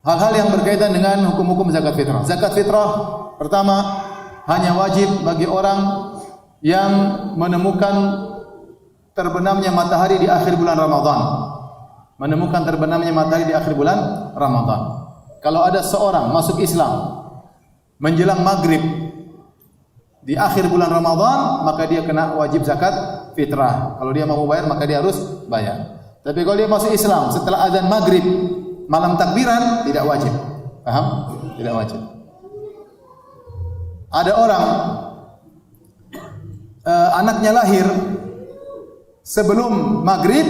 hal-hal yang berkaitan dengan hukum-hukum zakat fitrah. Zakat fitrah pertama hanya wajib bagi orang yang menemukan terbenamnya matahari di akhir bulan Ramadan. Menemukan terbenamnya matahari di akhir bulan Ramadan. Kalau ada seorang masuk Islam menjelang maghrib di akhir bulan Ramadan, maka dia kena wajib zakat fitrah. Kalau dia mau bayar, maka dia harus bayar. Tapi kalau dia masuk Islam setelah azan maghrib, malam takbiran, tidak wajib. Paham? Tidak wajib. Ada orang anaknya lahir sebelum maghrib,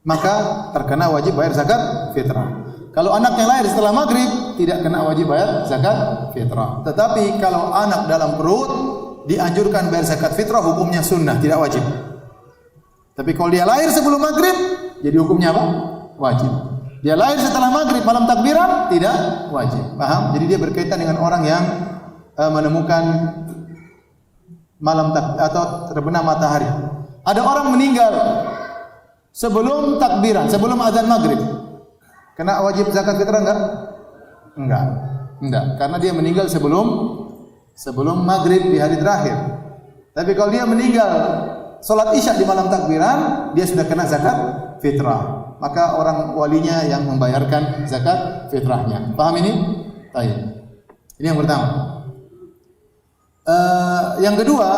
maka terkena wajib bayar zakat fitrah. Kalau anaknya lahir setelah maghrib, tidak kena wajib bayar zakat fitrah. Tetapi kalau anak dalam perut, dianjurkan bayar zakat fitrah, hukumnya sunnah, tidak wajib. Tapi kalau dia lahir sebelum maghrib, jadi hukumnya apa? Wajib. Dia lahir setelah maghrib, malam takbiran, tidak wajib. Paham? Jadi dia berkaitan dengan orang yang menemukan malam atau terbenam matahari. Ada orang meninggal sebelum takbiran, sebelum azan maghrib, kena wajib zakat fitrah enggak? Enggak, karena dia meninggal sebelum maghrib di hari terakhir. Tapi kalau dia meninggal salat isya di malam takbiran, dia sudah kena zakat fitrah. Maka orang walinya yang membayarkan zakat fitrahnya. Paham ini? Baik. Ini yang pertama. Yang kedua,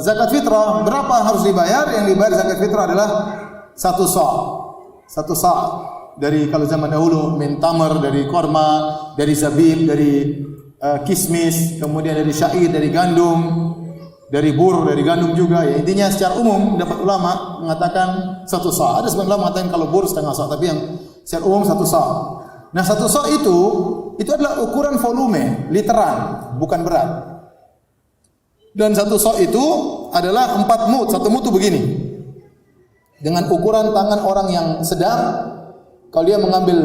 zakat fitrah berapa harus dibayar? Yang dibayar zakat fitrah adalah satu sa' dari kalau zaman dahulu min tamar, dari korma, dari zabib, dari kismis, kemudian dari syair, dari gandum, dari bur, dari gandum juga. Ya, intinya secara umum dapat ulama mengatakan satu sa'. Ada sebagian ulama mengatakan kalau bur setengah sa', tapi yang secara umum satu sa'. Nah, satu sa' itu adalah ukuran volume, literan, bukan berat. Dan satu sa' itu adalah 4 mud. Satu mud itu begini. Dengan ukuran tangan orang yang sedang, kalau dia mengambil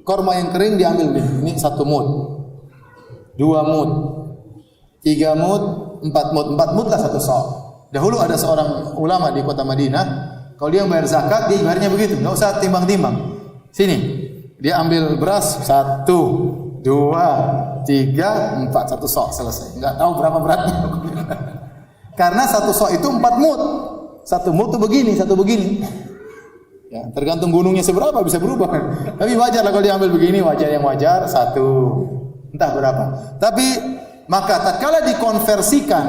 korma yang kering, dia ambil ini 1 mud, 2 mud, 3 mud, 4 mud. 4 mud lah satu sa'. Dahulu ada seorang ulama di kota Madinah, kalau dia bayar zakat, dia bayarnya begitu, enggak usah timbang-timbang. Sini. Dia ambil beras 1, 2, 3, 4, satu sa' selesai. Enggak tahu berapa beratnya. Karena satu sa' itu 4 mud. Satu mud itu begini, satu begini. Ya, tergantung gunungnya seberapa bisa berubah. Tapi wajar lah kalau dia ambil begini, wajar yang wajar 1. Entah berapa. Tapi maka tatkala dikonversikan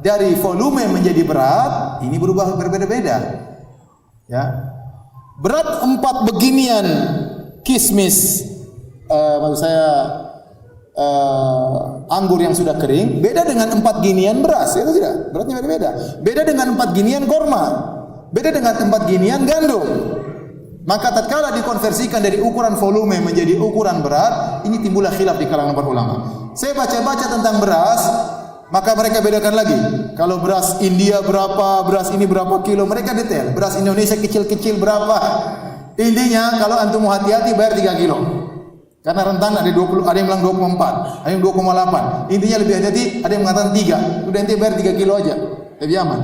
dari volume menjadi berat, ini berubah berbeda-beda. Ya. Berat 4 beginian kismis, maksud saya anggur yang sudah kering, beda dengan 4 ginian beras, itu tidak, beratnya beda-beda. Beda dengan 4 ginian korma, beda dengan 4 ginian gandum. Maka tatkala dikonversikan dari ukuran volume menjadi ukuran berat, ini timbullah khilaf di kalangan para ulama. Saya baca-baca tentang beras, maka mereka bedakan lagi. Kalau beras India berapa, beras ini berapa kilo, mereka detail. Beras Indonesia kecil-kecil berapa. Intinya kalau antum hati-hati bayar 3 kilo. Karena rentan ada 20, ada yang bilang 24, ada yang 2,8. Intinya lebih hati-hati, ada yang mengatakan 3. Udah ente bayar 3 kilo aja. Lebih aman.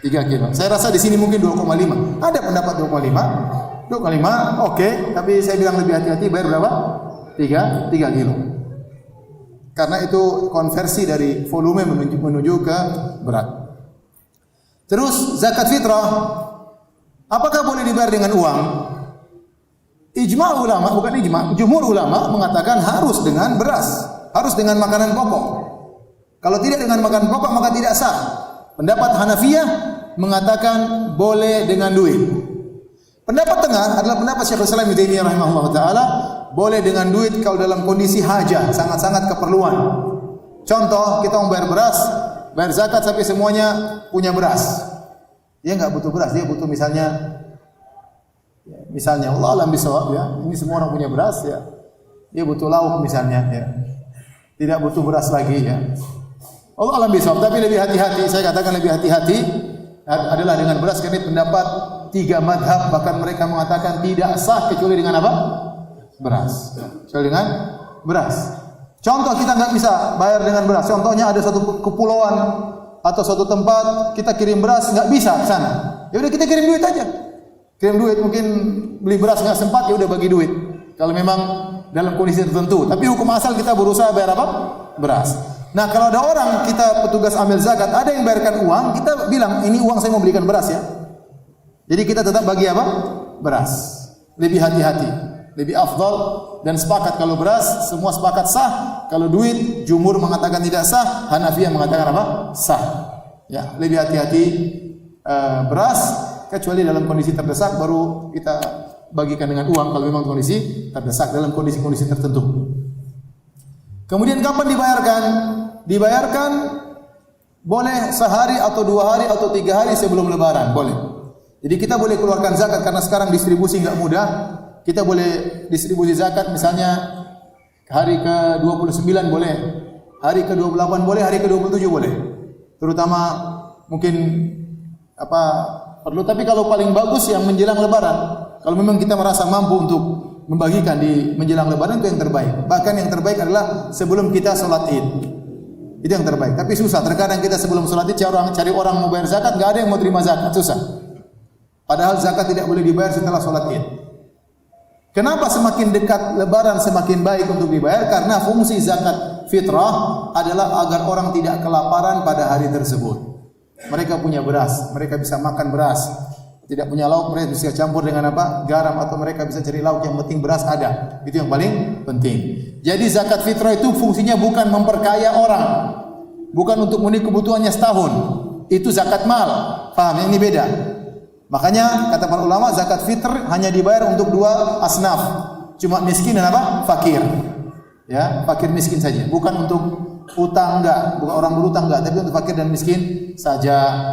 3 kilo. Saya rasa di sini mungkin 2,5. Ada pendapat 2,5. 2,5 oke, tapi saya bilang lebih hati-hati bayar berapa? 3 kilo. Karena itu konversi dari volume menuju ke berat. Terus zakat fitrah, apakah boleh dibayar dengan uang? Ijma' ulama, bukan ijma', jumhur ulama mengatakan harus dengan beras, harus dengan makanan pokok. Kalau tidak dengan makanan pokok maka tidak sah. Pendapat Hanafiyah mengatakan boleh dengan duit. Pendapat tengah adalah pendapat Syekhul Islam Ibnu Taimiyah rahimahullah taala, boleh dengan duit kalau dalam kondisi hajat, sangat-sangat keperluan. Contoh, kita mau bayar beras, bayar zakat sampai semuanya punya beras. Dia enggak butuh beras, dia butuh misalnya Allah alam bisawab ya. Ini semua orang punya beras ya. Dia butuh lauk misalnya ya. Tidak butuh beras lagi ya. Allah alam bisawab, tapi lebih hati-hati, saya katakan lebih hati-hati adalah dengan beras, karena pendapat 3 madhab, bahkan mereka mengatakan tidak sah kecuali dengan apa? Beras. Kecuali dengan beras. Contoh, kita nggak bisa bayar dengan beras. Contohnya ada suatu kepulauan atau suatu tempat kita kirim beras nggak bisa ke sana. Ya udah kita kirim duit aja. kirim duit, mungkin beli beras nggak sempat, ya udah bagi duit. Kalau memang dalam kondisi tertentu. Tapi hukum asal kita berusaha bayar apa? Beras. Nah, kalau ada orang, kita petugas amil zakat, ada yang bayarkan uang, kita bilang, ini uang saya mau belikan beras ya. Jadi kita tetap bagi apa? Beras. Lebih hati-hati, lebih afdal, dan sepakat kalau beras, semua sepakat sah. Kalau duit, jumhur mengatakan tidak sah, Hanafiyah mengatakan apa? Sah. Ya, lebih hati-hati beras, kecuali dalam kondisi terdesak baru kita bagikan dengan uang kalau memang kondisi terdesak dalam kondisi-kondisi tertentu. Kemudian kapan dibayarkan? Dibayarkan boleh sehari atau 2 hari atau 3 hari sebelum lebaran, boleh. Jadi kita boleh keluarkan zakat karena sekarang distribusi enggak mudah. Kita boleh distribusi zakat misalnya hari ke-29 boleh, hari ke-28 boleh, hari ke-27 boleh. Terutama mungkin perlu, tapi kalau paling bagus yang menjelang lebaran. Kalau memang kita merasa mampu untuk membagikan di menjelang lebaran, itu yang terbaik. Bahkan yang terbaik adalah sebelum kita sholat Id. Itu yang terbaik. Tapi susah, terkadang kita sebelum sholat Id cari orang mau bayar zakat, enggak ada yang mau terima zakat, susah. Padahal zakat tidak boleh dibayar setelah sholat Id. Kenapa semakin dekat lebaran semakin baik untuk dibayar? Karena fungsi zakat fitrah adalah agar orang tidak kelaparan pada hari tersebut. Mereka punya beras, mereka bisa makan beras. Tidak punya lauk, mereka bisa campur dengan apa? Garam, atau mereka bisa cari lauk, yang penting beras ada. Itu yang paling penting. Jadi zakat fitrah itu fungsinya bukan memperkaya orang, bukan untuk memenuhi kebutuhannya setahun. Itu zakat mal. Paham? Yang ini beda. Makanya kata para ulama, zakat fitr hanya dibayar untuk 2 asnaf. Cuma miskin dan apa? Fakir. Ya, fakir miskin saja. Bukan untuk utang, enggak. Bukan orang berutang, enggak. Tapi untuk fakir dan miskin saja.